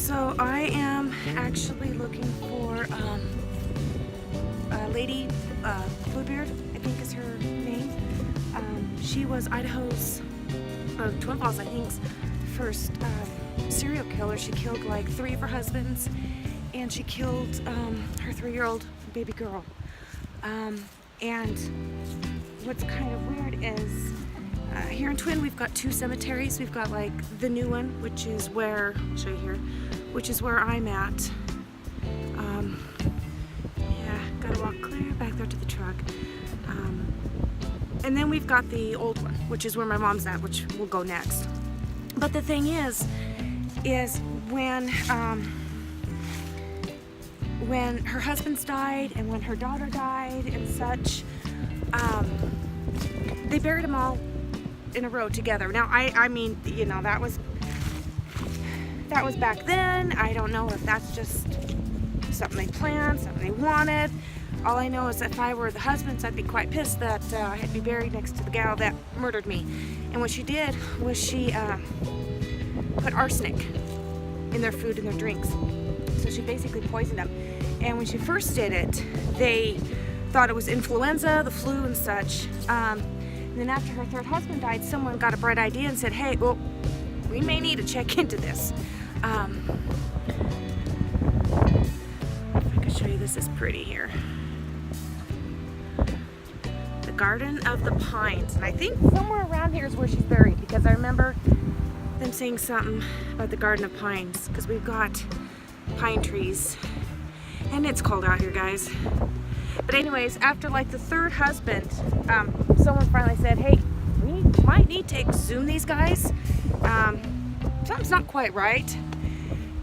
So I am actually looking for Lady Bluebeard, I think is her name. She was Idaho's, Twin Falls, I think's first serial killer. She killed like 3 of her husbands, and she killed her 3-year-old baby girl. And what's kind of weird is here in Twin we've got 2 cemeteries. We've got like the new one, which is where, I'll show you here, which is where I'm at. Yeah, gotta walk clear back there to the truck. And then we've got the old one, which is where my mom's at, which we'll go next. But the thing is when her husband's died and when her daughter died and such, they buried them all in a row together. Now, I mean, you know, that was back then. I don't know if that's just something they planned, something they wanted. All I know is that if I were the husbands, I'd be quite pissed that I had to be buried next to the gal that murdered me. And what she did was she put arsenic in their food and their drinks. So she basically poisoned them. And when she first did it, they thought it was influenza, the flu and such. And then after her 3rd husband died, someone got a bright idea and said, hey, well, we may need to check into this. If I could show you, this is pretty here. The Garden of the Pines. And I think somewhere around here is where she's buried, because I remember them saying something about the Garden of Pines, because we've got pine trees. And it's cold out here, guys. But anyways, after like the 3rd husband, someone finally said, hey, we might need to exhume these guys. Something's not quite right.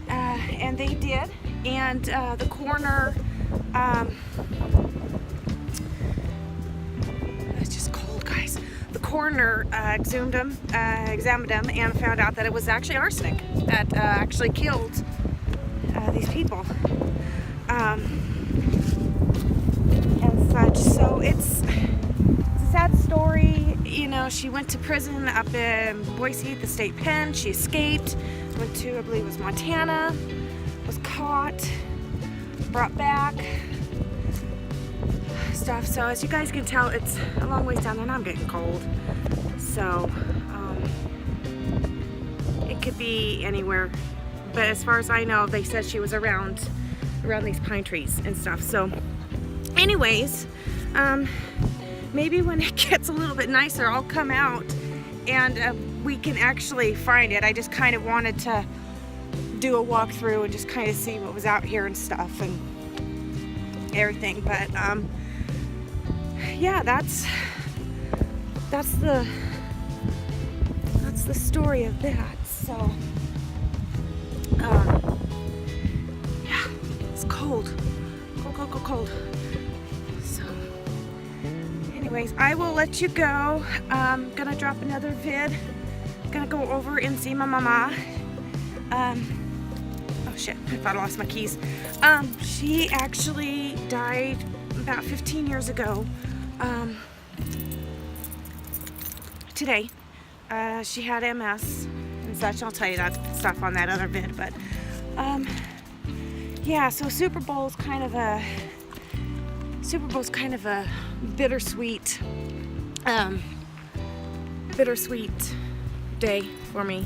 And they did. And the coroner, it's just cold, guys. The coroner examined them and found out that it was actually arsenic that actually killed these people. And such. So it's a sad story. You know, she went to prison up in Boise at the state pen. She escaped, went to, I believe it was Montana, was caught, brought back, stuff. So as you guys can tell, it's a long ways down there and I'm getting cold. So it could be anywhere. But as far as I know, they said she was around these pine trees and stuff. So anyways, maybe when it gets a little bit nicer, I'll come out and we can actually find it. I just kind of wanted to do a walkthrough and just kind of see what was out here and stuff and everything. But yeah, that's the story of that. So yeah, it's cold. Cold. So anyways, I will let you go. I'm gonna drop another vid. Gonna go over and see my mama. Oh shit, I thought I lost my keys. She actually died about 15 years ago. Today. She had MS and such. I'll tell you that stuff on that other vid, but yeah, so Super Bowl's kind of a bittersweet day for me,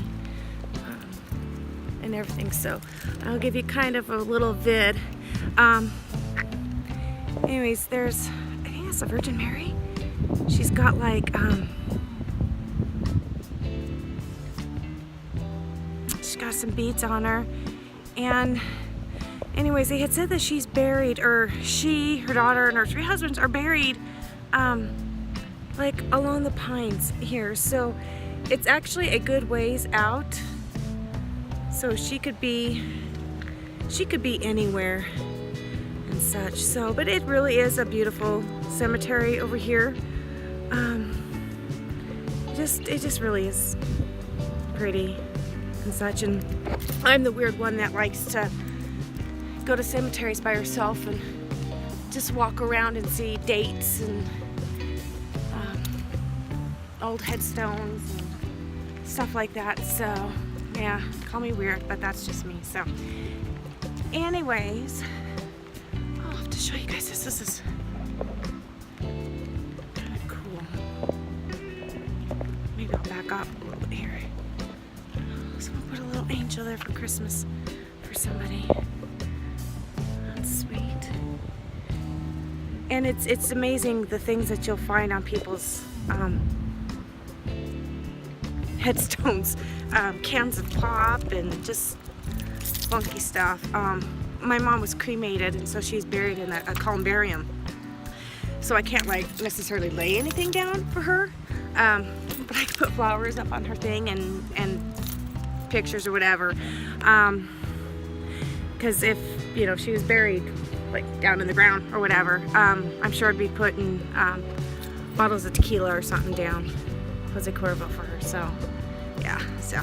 and everything. So I'll give you kind of a little vid. Anyways, I think that's the Virgin Mary. She's got like she's got some beads on her, and anyways, they had said that she's buried, or she, her daughter, and her 3 husbands are buried like along the pines here. So it's actually a good ways out. So she could be anywhere and such. So, but it really is a beautiful cemetery over here. It just really is pretty and such. And I'm the weird one that likes to go to cemeteries by herself and just walk around and see dates and old headstones and stuff like that. So Yeah, call me weird, but that's just me. So anyways, I'll have to show you guys this. This is kind of cool. Maybe I'll back up a little bit here. So we'll put a little angel there for Christmas for somebody. That's sweet. And it's amazing the things that you'll find on people's headstones. Cans of pop and just funky stuff. My mom was cremated, and so she's buried in a columbarium. So I can't like necessarily lay anything down for her, but I can put flowers up on her thing and pictures or whatever. Because if she was buried like down in the ground or whatever, I'm sure I'd be putting bottles of tequila or something down Jose Cuervo for her. So yeah, so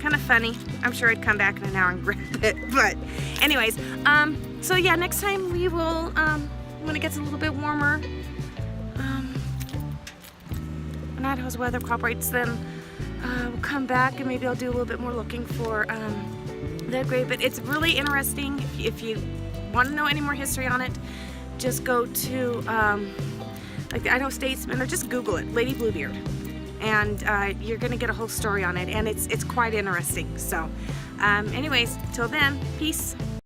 kind of funny. I'm sure I'd come back in an hour and grab it. But anyways, so yeah, next time we will, when it gets a little bit warmer, when Idaho's weather cooperates, then we'll come back and maybe I'll do a little bit more looking for that grave. But it's really interesting. If you want to know any more history on it, just go to like the Idaho Statesman, or just Google it, Lady Bluebeard, and you're gonna get a whole story on it, and it's quite interesting. So anyways, till then, peace.